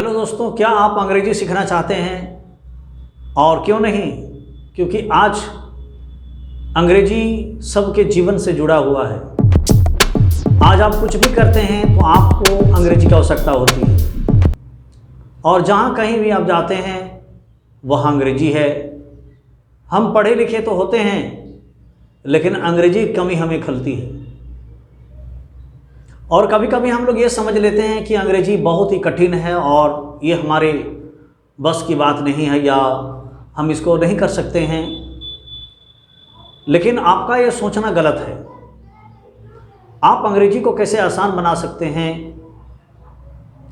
Hello दोस्तों, क्या आप अंग्रेजी सीखना चाहते हैं? और क्यों नहीं, क्योंकि आज अंग्रेजी सबके जीवन से जुड़ा हुआ है। आज आप कुछ भी करते हैं तो आपको अंग्रेजी की आवश्यकता होती है, और जहाँ कहीं भी आप जाते हैं वहाँ अंग्रेजी है। हम पढ़े लिखे तो होते हैं, लेकिन अंग्रेजी की कमी हमें खलती है। और कभी कभी हम लोग ये समझ लेते हैं कि अंग्रेजी बहुत ही कठिन है और ये हमारे बस की बात नहीं है, या हम इसको नहीं कर सकते हैं। लेकिन आपका ये सोचना गलत है। आप अंग्रेजी को कैसे आसान बना सकते हैं,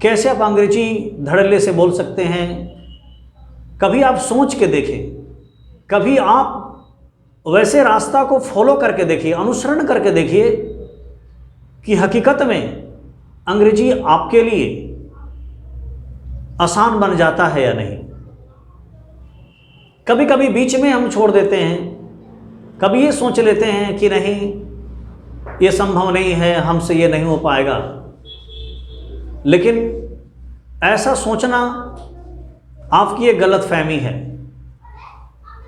कैसे आप अंग्रेजी धड़ल्ले से बोल सकते हैं, कभी आप सोच के देखें, कभी आप वैसे रास्ता को फॉलो करके देखिए, अनुसरण करके देखिए कि हकीकत में अंग्रेजी आपके लिए आसान बन जाता है या नहीं। कभी कभी बीच में हम छोड़ देते हैं, कभी ये सोच लेते हैं कि नहीं, ये संभव नहीं है, हमसे ये नहीं हो पाएगा। लेकिन ऐसा सोचना आपकी ये गलत फहमी है।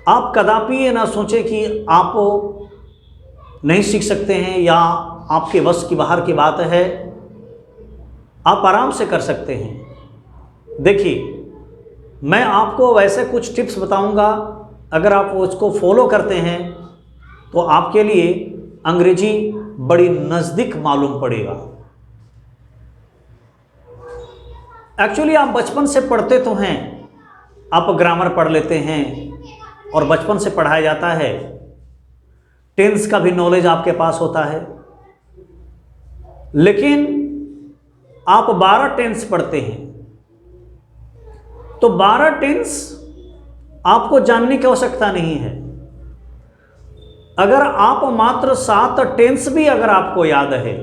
आप कदापि ये ना सोचें कि आप नहीं सीख सकते हैं या आपके वश की बाहर की बात है। आप आराम से कर सकते हैं। देखिए, मैं आपको वैसे कुछ टिप्स बताऊंगा, अगर आप उसको फॉलो करते हैं तो आपके लिए अंग्रेजी बड़ी नज़दीक मालूम पड़ेगा। एक्चुअली आप बचपन से पढ़ते तो हैं, आप ग्रामर पढ़ लेते हैं और बचपन से पढ़ाया जाता है। टेंस का भी नॉलेज आपके पास होता है, लेकिन आप 12 टेंस पढ़ते हैं तो 12 टेंस आपको जानने की आवश्यकता नहीं है। अगर आप मात्र 7 टेंस भी अगर आपको याद है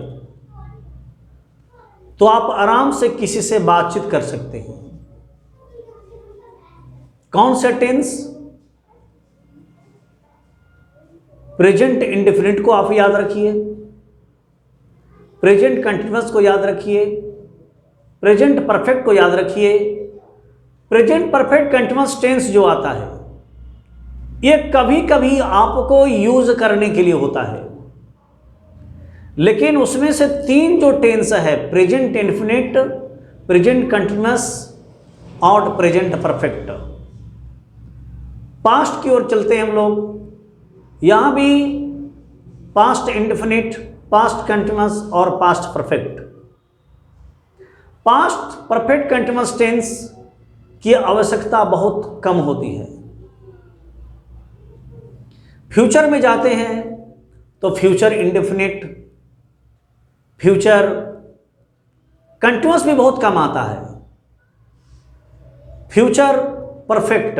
तो आप आराम से किसी से बातचीत कर सकते हैं। कौन से टेंस? प्रेजेंट इंडेफिनिट को आप याद रखिए, प्रेजेंट कंटिन्यूअस को याद रखिए, प्रेजेंट परफेक्ट को याद रखिए। प्रेजेंट परफेक्ट कंटिन्यूअस टेंस जो आता है, ये कभी कभी आपको यूज करने के लिए होता है, लेकिन उसमें से 3 जो टेंस है, प्रेजेंट इंडेफिनिट, प्रेजेंट कंटिन्यूअस और प्रेजेंट परफेक्ट। पास्ट की ओर चलते हैं हम लोग। यहां भी पास्ट इंडेफिनिट, पास्ट कंटिन्यूअस और past perfect. Past perfect continuous tense की आवश्यकता बहुत कम होती है। फ्यूचर में जाते हैं तो फ्यूचर इंडेफिनिट, फ्यूचर कंटिन्यूअस भी बहुत कम आता है। Future perfect.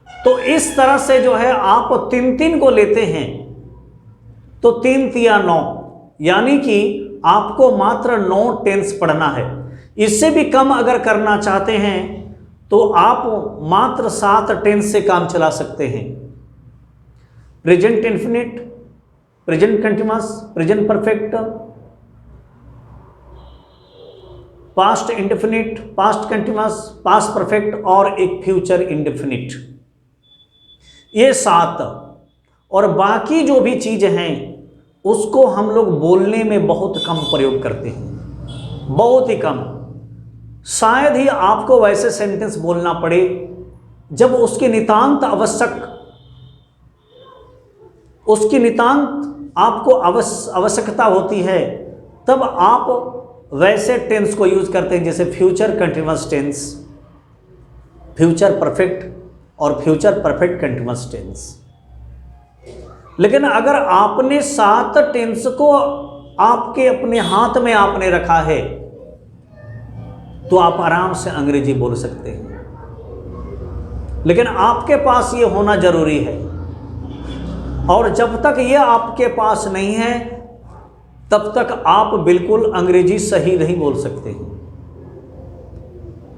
तो इस तरह से जो है आप 3 को लेते हैं तो 3 तिया 9, यानी कि आपको मात्र 9 टेंस पढ़ना है। इससे भी कम अगर करना चाहते हैं तो आप मात्र 7 टेंस से काम चला सकते हैं। Present indefinite, present continuous, present perfect, past indefinite, past continuous, past perfect और एक फ्यूचर इंडेफिनिट। ये 7, और बाकी जो भी चीज़ें हैं उसको हम लोग बोलने में बहुत कम प्रयोग करते हैं, बहुत ही कम। शायद ही आपको वैसे सेंटेंस बोलना पड़े जब उसकी नितांत आपको आवश्यकता होती है, तब आप वैसे टेंस को यूज करते हैं, जैसे future continuous tense, future perfect और फ्यूचर परफेक्ट कंटिन्यूअस टेंस। लेकिन अगर आपने 7 टेंस को आपके अपने हाथ में आपने रखा है तो आप आराम से अंग्रेजी बोल सकते हैं। लेकिन आपके पास ये होना जरूरी है, और जब तक ये आपके पास नहीं है तब तक आप बिल्कुल अंग्रेजी सही नहीं बोल सकते हैं।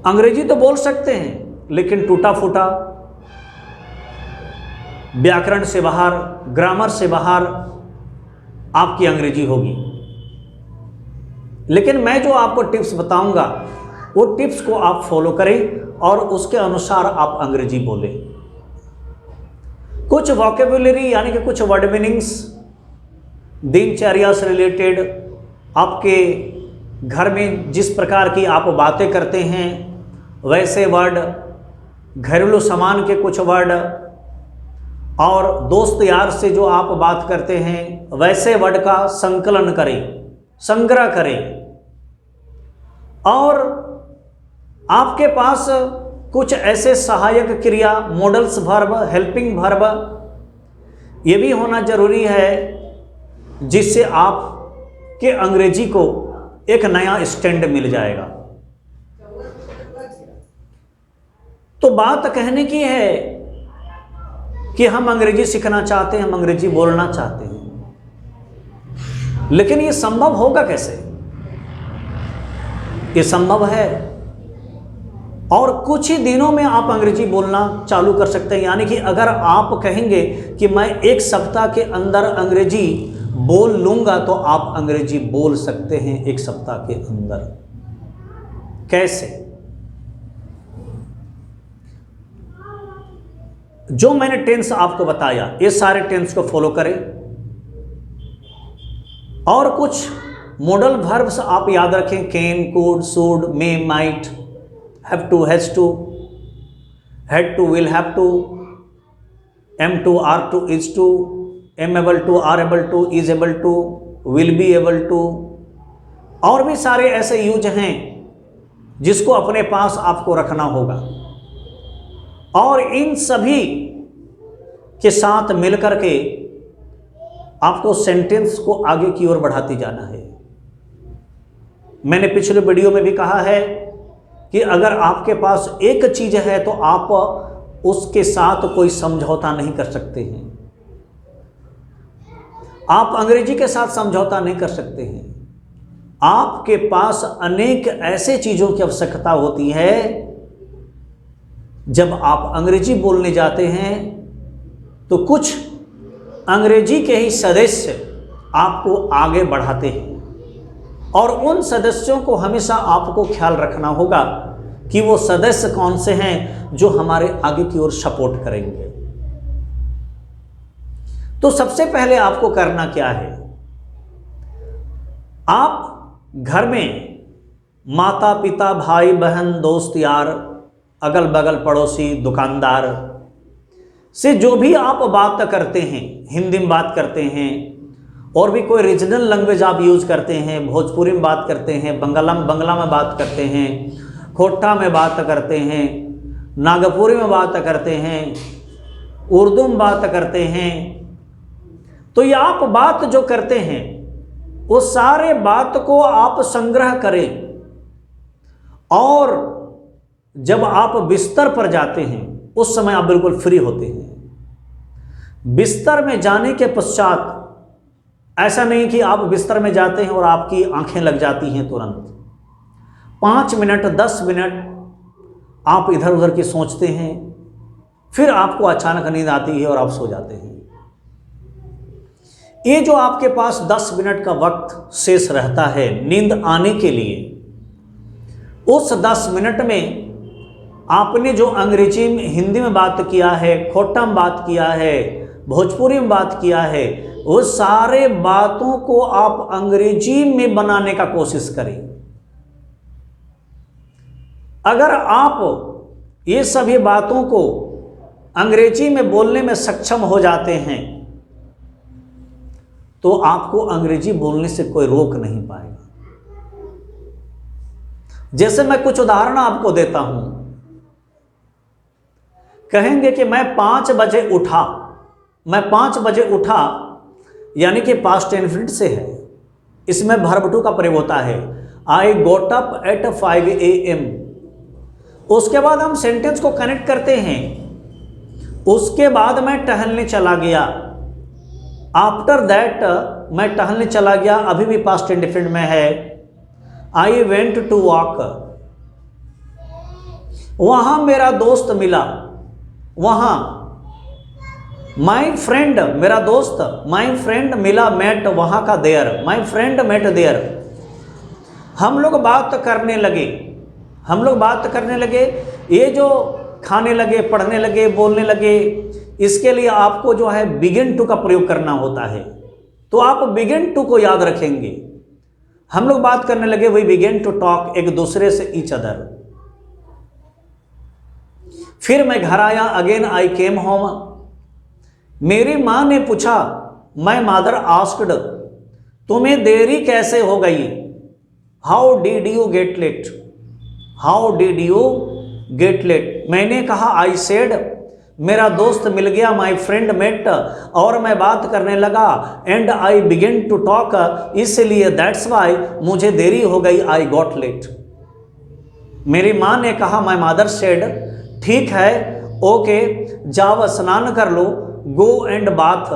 अंग्रेजी तो बोल सकते हैं, लेकिन टूटा फूटा, व्याकरण से बाहर, ग्रामर से बाहर आपकी अंग्रेजी होगी। लेकिन मैं जो आपको टिप्स बताऊंगा वो टिप्स को आप फॉलो करें और उसके अनुसार आप अंग्रेजी बोलें। कुछ वोकेबुलरी यानी कि कुछ वर्ड मीनिंग्स दिनचर्या से रिलेटेड, आपके घर में जिस प्रकार की आप बातें करते हैं वैसे वर्ड, घरेलू सामान के कुछ वर्ड, और दोस्त यार से जो आप बात करते हैं वैसे वर्ड का संकलन करें, संग्रह करें। और आपके पास कुछ ऐसे सहायक क्रिया, मॉडल्स वर्ब, हेल्पिंग वर्ब, ये भी होना जरूरी है जिससे आपके अंग्रेजी को एक नया स्टैंड मिल जाएगा। तो बात कहने की है कि हम अंग्रेजी सीखना चाहते हैं, हम अंग्रेजी बोलना चाहते हैं, लेकिन ये संभव होगा कैसे? ये संभव है और कुछ ही दिनों में आप अंग्रेजी बोलना चालू कर सकते हैं। यानी कि अगर आप कहेंगे कि मैं एक सप्ताह के अंदर अंग्रेजी बोल लूंगा तो आप अंग्रेजी बोल सकते हैं एक सप्ताह के अंदर। कैसे? जो मैंने टेंस आपको बताया ये सारे टेंस को फॉलो करें और कुछ मॉडल वर्ब्स आप याद रखें, can, could, should, may, might, have to, has to, had to, will have to, am to, are to, is to, am able to, are able to, is able to, will be able to, और भी सारे ऐसे use हैं जिसको अपने पास आपको रखना होगा। और इन सभी के साथ मिलकर के आपको सेंटेंस को आगे की ओर बढ़ाते जाना है। मैंने पिछले वीडियो में भी कहा है कि अगर आपके पास एक चीज है तो आप उसके साथ कोई समझौता नहीं कर सकते हैं। आप अंग्रेजी के साथ समझौता नहीं कर सकते हैं। आपके पास अनेक ऐसे चीजों की आवश्यकता होती है। जब आप अंग्रेजी बोलने जाते हैं तो कुछ अंग्रेजी के ही सदस्य आपको आगे बढ़ाते हैं और उन सदस्यों को हमेशा आपको ख्याल रखना होगा कि वो सदस्य कौन से हैं जो हमारे आगे की ओर सपोर्ट करेंगे। तो सबसे पहले आपको करना क्या है? आप घर में माता पिता, भाई बहन, दोस्त यार, अगल बगल पड़ोसी, दुकानदार से जो भी आप बात करते हैं, हिंदी में बात करते हैं और भी कोई रीजनल लैंग्वेज आप यूज करते हैं, भोजपुरी में बात करते हैं, बंगला में बात करते हैं, खोटा में बात करते हैं, नागपुरी में बात करते हैं, उर्दू में बात करते हैं, तो ये आप बात जो करते हैं वो सारे बात को आप संग्रह करें और जब आप बिस्तर पर जाते हैं उस समय आप बिल्कुल फ्री होते हैं। बिस्तर में जाने के पश्चात ऐसा नहीं कि आप बिस्तर में जाते हैं और आपकी आंखें लग जाती हैं तुरंत। 5 मिनट 10 मिनट आप इधर उधर की सोचते हैं, फिर आपको अचानक नींद आती है और आप सो जाते हैं। ये जो आपके पास 10 मिनट का वक्त शेष रहता है नींद आने के लिए, उस 10 मिनट में आपने जो अंग्रेजी में, हिंदी में बात किया है, खोटा में बात किया है, भोजपुरी में बात किया है, वो सारे बातों को आप अंग्रेजी में बनाने का कोशिश करें। अगर आप ये सभी बातों को अंग्रेजी में बोलने में सक्षम हो जाते हैं तो आपको अंग्रेजी बोलने से कोई रोक नहीं पाएगा। जैसे मैं कुछ उदाहरण आपको देता हूं। कहेंगे कि मैं 5 बजे उठा, मैं 5 बजे उठा यानी कि पास्ट इंफिनिट से है, इसमें वर्ब टू का प्रयोग होता है। आई गोट अप एट 5 AM। उसके बाद हम सेंटेंस को कनेक्ट करते हैं। उसके बाद मैं टहलने चला गया। आफ्टर दैट मैं टहलने चला गया, अभी भी पास्ट इंडिफिनिट में है। I went to walk. वहां मेरा दोस्त मिला। वहां माई फ्रेंड, मेरा दोस्त, माई फ्रेंड मिला, मेट, वहां का there, my friend met there. हम लोग बात करने लगे, हम लोग बात करने लगे, ये जो खाने लगे, पढ़ने लगे, बोलने लगे, इसके लिए आपको जो है बिगिन टू का प्रयोग करना होता है। तो आप बिगिन टू को याद रखेंगे। हम लोग बात करने लगे, वी बिगिन टू टॉक एक दूसरे से ईच अदर। फिर मैं घर आया, अगेन आई केम होम। मेरी मां ने पूछा, माय मदर आस्क्ड, तुम्हें देरी कैसे हो गई? How did you get late? How did you get late? मैंने कहा, आई सेड, मेरा दोस्त मिल गया, माई फ्रेंड मेट, और मैं बात करने लगा, and I begin to talk, इसलिए दैट्स वाई, मुझे देरी हो गई, आई गॉट लेट। मेरी माँ ने कहा, माई मदर सेड, ठीक है, ओके, जाओ स्नान कर लो, गो एंड बाथ।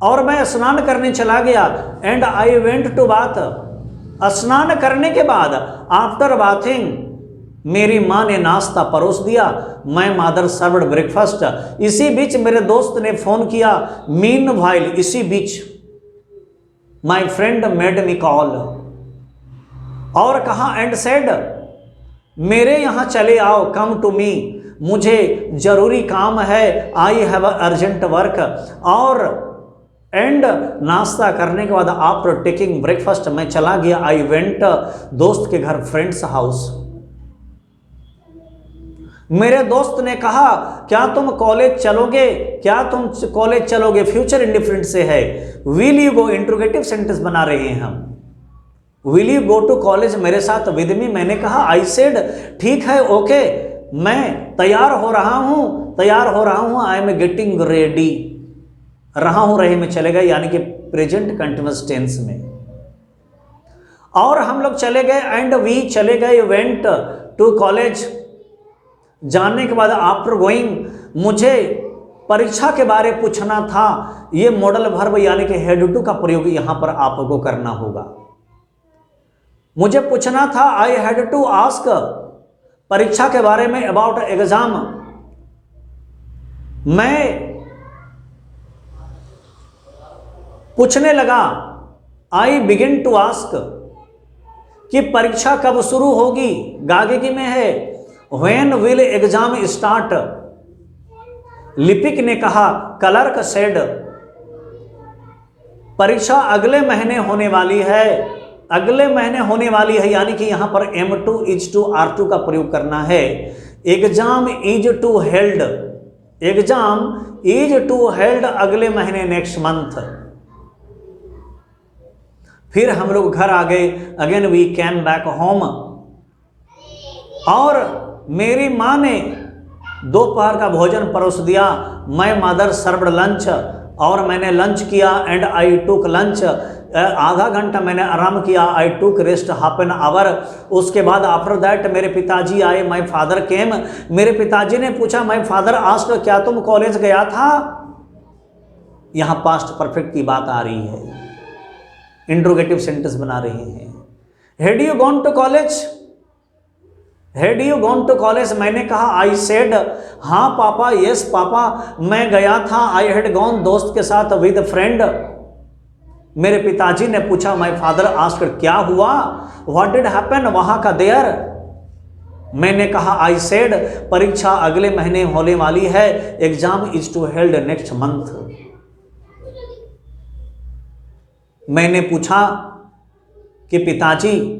और मैं स्नान करने चला गया, and I went to bath. स्नान करने के बाद, आफ्टर बाथिंग, मेरी माँ ने नाश्ता परोस दिया, मैं मदर सर्व्ड ब्रेकफास्ट। इसी बीच मेरे दोस्त ने फोन किया, मीन वाइल, इसी बीच my friend made me call, और कहा, एंड सेड, मेरे यहाँ चले आओ, कम टू मी, मुझे जरूरी काम है, आई हैव अर्जेंट वर्क। और एंड नाश्ता करने के बाद आफ्टर टेकिंग ब्रेकफास्ट मैं चला गया, आई वेंट दोस्त के घर, फ्रेंड्स हाउस। मेरे दोस्त ने कहा, क्या तुम कॉलेज चलोगे? क्या तुम कॉलेज चलोगे? फ्यूचर इंडिफरेंट से है, will you go, interrogative sentence बना रहे हैं हम। Will you go to college मेरे साथ विद मी? मैंने कहा, आई सेड, ठीक है, ओके, मैं तैयार हो रहा हूं, तैयार हो रहा हूं, आई एम गेटिंग रेडी। रहा हूं, रहे में चले गए, यानी कि प्रेजेंट कंटिन्यूअस टेंस में। और हम लोग चले गए, एंड वी चले गए, वेंट टू कॉलेज। जाने के बाद आफ्टर गोइंग, मुझे परीक्षा के बारे पूछना था। ये मॉडल वर्ब यानी कि हैड टू का प्रयोग यहां पर आपको करना होगा। मुझे पूछना था, आई हैड टू आस्क, परीक्षा के बारे में, अबाउट एग्जाम। मैं पूछने लगा, आई बिगिन टू आस्क, कि परीक्षा कब शुरू होगी, गागेगी में है, व्हेन विल एग्जाम स्टार्ट। लिपिक ने कहा, क्लर्क सेड, परीक्षा अगले महीने होने वाली है, अगले महीने होने वाली है, यानी कि यहां पर M2 इज टू R2 का प्रयोग करना है। Exam is to held, exam is to held अगले महीने, नेक्स्ट मंथ। फिर हम लोग घर आ गए, again we came back home. और मेरी माँ ने दोपहर का भोजन परोस दिया, मैं मदर सर्व्ड लंच, और मैंने लंच किया, एंड आई टुक लंच, आधा घंटा मैंने आराम किया, आई टुक रेस्ट हाफ एन आवर। उसके बाद आफ्टर दैट मेरे पिताजी आए, माई फादर केम, मेरे पिताजी ने पूछा, माई फादर आस्क्ड, क्या तुम कॉलेज गया था? यहां पास्ट परफेक्ट की बात आ रही है, इंट्रोगेटिव सेंटेंस बना रहे हैं। Had you gone to college? Had you gone to college? मैंने कहा, आई सेड, हाँ पापा, यस पापा, मैं गया था, आई हैड गॉन, दोस्त के साथ, विद फ्रेंड। मेरे पिताजी ने पूछा, माई फादर आस्क्ड, क्या हुआ? What did happen? वहां का देयर। मैंने कहा, आई सेड, परीक्षा अगले महीने होने वाली है, exam is to held next month. मैंने पूछा कि पिताजी,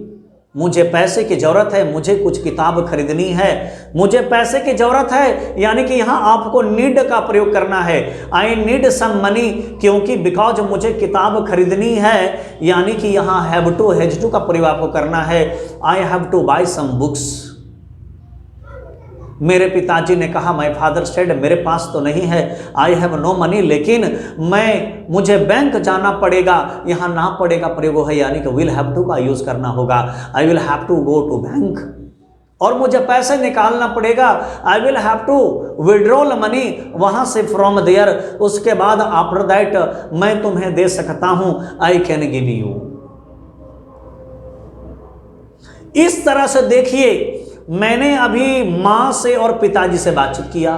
मुझे पैसे की जरूरत है, मुझे कुछ किताब खरीदनी है, मुझे पैसे की जरूरत है, यानी कि यहां आपको नीड का प्रयोग करना है। आई नीड सम मनी, क्योंकि बिकॉज मुझे किताब खरीदनी है, यानी कि यहां हैव टू, हैज टू का प्रयोग आपको करना है। I have to buy some books. मेरे पिताजी ने कहा, माई फादर सेड, मेरे पास तो नहीं है, आई हैव नो मनी, लेकिन मुझे बैंक जाना पड़ेगा। यहाँ ना पड़ेगा प्रयोग है, यानी कि विल हैव टू का यूज करना होगा। I will have to go to bank, और मुझे पैसे निकालना पड़ेगा, I will have to withdrawal money, वहां से फ्रॉम देयर। उसके बाद आफ्टर दैट मैं तुम्हें दे सकता हूं, आई कैन गिव यू। इस तरह से देखिए, मैंने अभी मां से और पिताजी से बातचीत किया,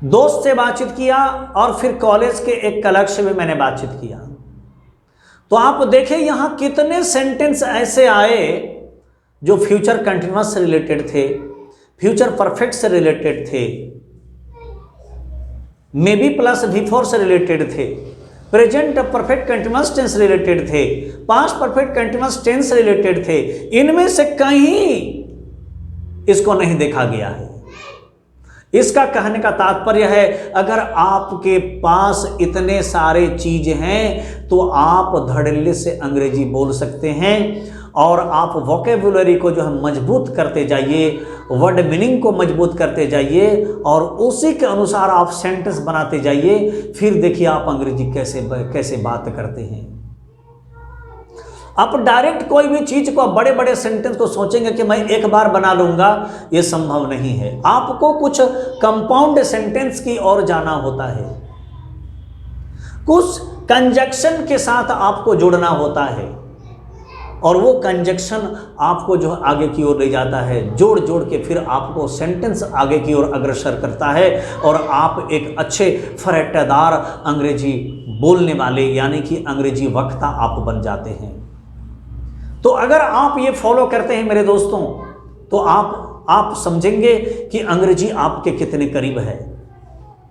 दोस्त से बातचीत किया, और फिर कॉलेज के एक क्लर्क से भी मैंने बातचीत किया। तो आप देखें यहां कितने सेंटेंस ऐसे आए जो फ्यूचर कंटिन्यूअस से रिलेटेड थे, फ्यूचर परफेक्ट से रिलेटेड थे, मे बी प्लस बिफोर से रिलेटेड थे, present perfect continuous tense related थे, past perfect continuous tense related थे, इनमें से कहीं इसको नहीं देखा गया है। इसका कहने का तात्पर्य है, अगर आपके पास इतने सारे चीज हैं तो आप धड़ल्ले से अंग्रेजी बोल सकते हैं और आप वोकेबुलरी को जो है मजबूत करते जाइए, वर्ड मीनिंग को मजबूत करते जाइए और उसी के अनुसार आप सेंटेंस बनाते जाइए। फिर देखिए आप अंग्रेजी कैसे बात करते हैं। आप डायरेक्ट कोई भी चीज को, बड़े बड़े सेंटेंस को सोचेंगे कि मैं एक बार बना लूंगा, यह संभव नहीं है। आपको कुछ कंपाउंड सेंटेंस की ओर जाना होता है, कुछ कंजक्शन के साथ आपको जुड़ना होता है और वो कंजक्शन आपको जो आगे की ओर ले जाता है, जोड़ जोड़ के फिर आपको सेंटेंस आगे की ओर अग्रसर करता है और आप एक अच्छे फरट्टेदार अंग्रेजी बोलने वाले यानी कि अंग्रेजी वक्ता आप बन जाते हैं। तो अगर आप ये फॉलो करते हैं मेरे दोस्तों, तो आप समझेंगे कि अंग्रेजी आपके कितने करीब है।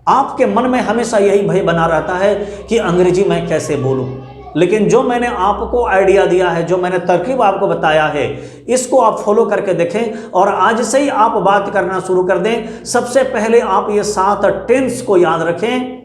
आपके मन में हमेशा यही भय बना रहता है कि अंग्रेजी मैं कैसे बोलूं, लेकिन जो मैंने आपको आइडिया दिया है, जो मैंने तरकीब आपको बताया है, इसको आप फॉलो करके देखें और आज से ही आप बात करना शुरू कर दें। सबसे पहले आप ये 7 टेंस को याद रखें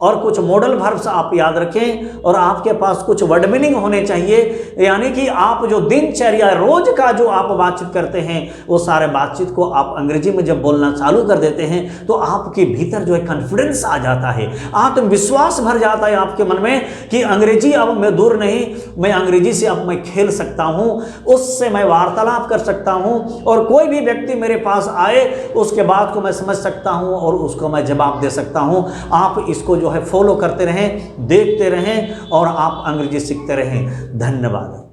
और कुछ मॉडल वर्ब्स आप याद रखें और आपके पास कुछ वर्ड मीनिंग होने चाहिए, यानी कि आप जो दिनचर्या रोज का जो आप बातचीत करते हैं वो सारे बातचीत को आप अंग्रेजी में जब बोलना चालू कर देते हैं तो आपके भीतर जो है कॉन्फिडेंस आ जाता है, आत्मविश्वास भर जाता है आपके मन में कि अंग्रेजी अब मैं दूर नहीं, मैं अंग्रेजी से अब मैं खेल सकता हूँ, उससे मैं वार्तालाप कर सकता हूँ और कोई भी व्यक्ति मेरे पास आए उसके बात को मैं समझ सकता हूँ और उसको मैं जवाब दे सकता हूँ। आप इसको जो है फॉलो करते रहें, देखते रहें और आप अंग्रेजी सीखते रहें। धन्यवाद।